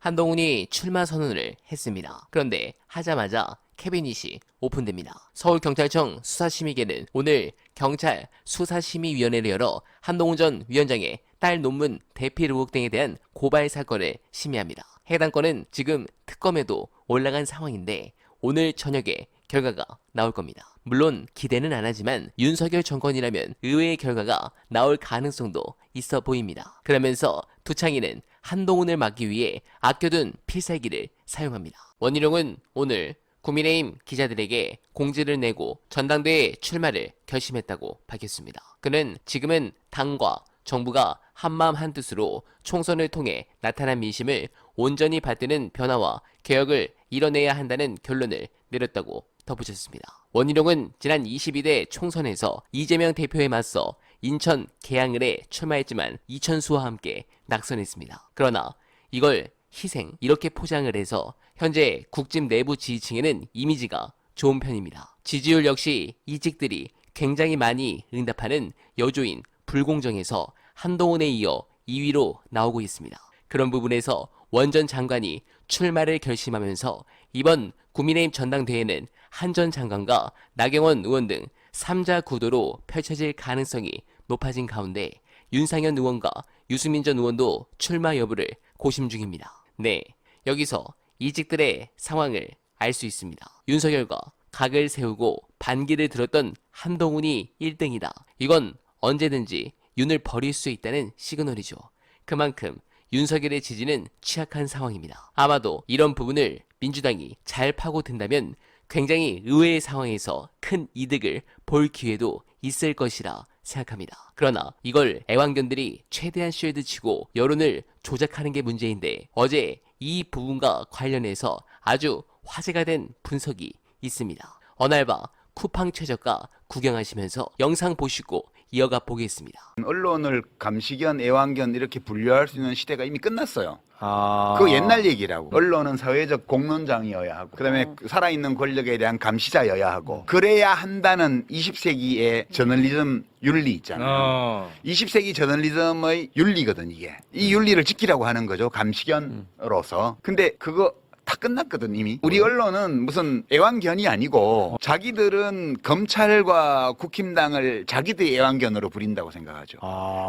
한동훈이 출마 선언을 했습니다. 그런데 하자마자 캐비닛이 오픈됩니다. 서울경찰청 수사심의계는 오늘 경찰 수사심의위원회를 열어 한동훈 전 위원장의 딸 논문 대필 의혹 등에 대한 고발 사건을 심의합니다. 해당 건은 지금 특검에도 올라간 상황인데 오늘 저녁에 결과가 나올 겁니다. 물론 기대는 안 하지만 윤석열 정권이라면 의외의 결과가 나올 가능성도 있어 보입니다. 그러면서 두창인은 한동훈을 막기 위해 아껴둔 필살기를 사용합니다. 원희룡은 오늘 국민의힘 기자들에게 공지를 내고 전당대회 출마를 결심했다고 밝혔습니다. 그는 지금은 당과 정부가 한마음 한뜻으로 총선을 통해 나타난 민심을 온전히 받드는 변화와 개혁을 이뤄내야 한다는 결론을 내렸다고 덧붙였습니다. 원희룡은 지난 22대 총선에서 이재명 대표에 맞서 인천 계양을에 출마했지만 이천수와 함께 낙선했습니다. 그러나 이걸 희생 이렇게 포장을 해서 현재 국집 내부 지지층에는 이미지가 좋은 편입니다. 지지율 역시 이직들이 굉장히 많이 응답하는 여조인 불공정에서 한동훈에 이어 2위로 나오고 있습니다. 그런 부분에서 원 전 장관이 출마를 결심하면서 이번 국민의힘 전당대회는 한 전 장관과 나경원 의원 등 3자 구도로 펼쳐질 가능성이 높아진 가운데 윤상현 의원과 유승민 전 의원도 출마 여부를 고심 중입니다. 네, 여기서 이직들의 상황을 알 수 있습니다. 윤석열과 각을 세우고 반기를 들었던 한동훈이 1등이다. 이건 언제든지 윤을 버릴 수 있다는 시그널이죠. 그만큼 윤석열의 지지는 취약한 상황입니다. 아마도 이런 부분을 민주당이 잘 파고든다면 굉장히 의외의 상황에서 큰 이득을 볼 기회도 있을 것이라 생각합니다. 그러나 이걸 애완견들이 최대한 쉴드 치고 여론을 조작하는 게 문제인데 어제 이 부분과 관련해서 아주 화제가 된 분석이 있습니다. 어날바 쿠팡 최저가 구경하시면서 영상 보시고 이어가 보겠습니다. 언론을 감시견, 애완견 이렇게 분류할 수 있는 시대가 이미 끝났어요. 아. 그거 옛날 얘기라고. 언론은 사회적 공론장이어야 하고, 그다음에 살아있는 권력에 대한 감시자여야 하고, 그래야 한다는 20세기의 저널리즘 윤리 있잖아요. 20세기 저널리즘의 윤리거든 이게. 이 윤리를 지키라고 하는 거죠, 감시견으로서. 근데 그거 다 끝났거든 이미. 우리 언론은 무슨 애완견이 아니고 자기들은 검찰과 국힘당을 자기들의 애완견으로 부린다고 생각하죠.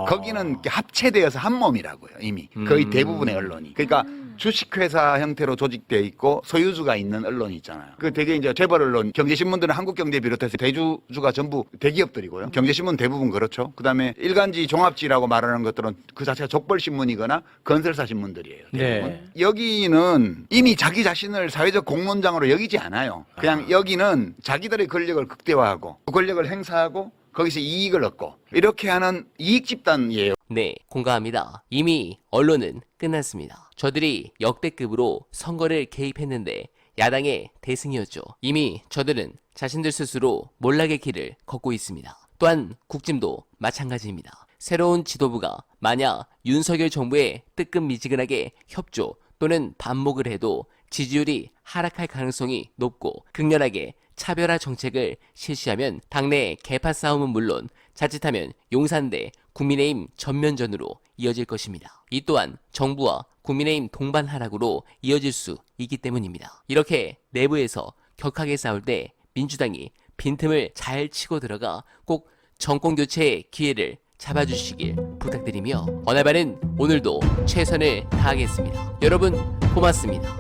거기는 합체되어서 한 몸이라고요 이미. 거의 대부분의 언론이. 그러니까 주식회사 형태로 조직되어 있고 소유주가 있는 언론이 있잖아요. 그 되게 이제 재벌 언론, 경제신문들은 한국경제 비롯해서 대주주가 전부 대기업들이고요. 경제신문 대부분 그렇죠. 그다음에 일간지 종합지라고 말하는 것들은 그 자체가 족벌신문이거나 건설사 신문들이에요. 대부분. 네. 여기는 이미 자기 자신을 사회적 공론장으로 여기지 않아요. 그냥 여기는 자기들의 권력을 극대화하고 그 권력을 행사하고 거기서 이익을 얻고 이렇게 하는 이익 집단이에요. 네, 공감합니다. 이미 언론은 끝났습니다. 저들이 역대급으로 선거를 개입했는데 야당의 대승이었죠. 이미 저들은 자신들 스스로 몰락의 길을 걷고 있습니다. 또한 국짐도 마찬가지입니다. 새로운 지도부가 만약 윤석열 정부에 뜨끔미지근하게 협조 또는 반목을 해도 지지율이 하락할 가능성이 높고 극렬하게 차별화 정책을 실시하면 당내 개파 싸움은 물론 자칫하면 용산대 국민의힘 전면전으로 이어질 것입니다. 이 또한 정부와 국민의힘 동반 하락으로 이어질 수 있기 때문입니다. 이렇게 내부에서 격하게 싸울 때 민주당이 빈틈을 잘 치고 들어가 꼭 정권 교체의 기회를 잡아주시길 부탁드리며 어날바는 오늘도 최선을 다하겠습니다. 여러분 고맙습니다.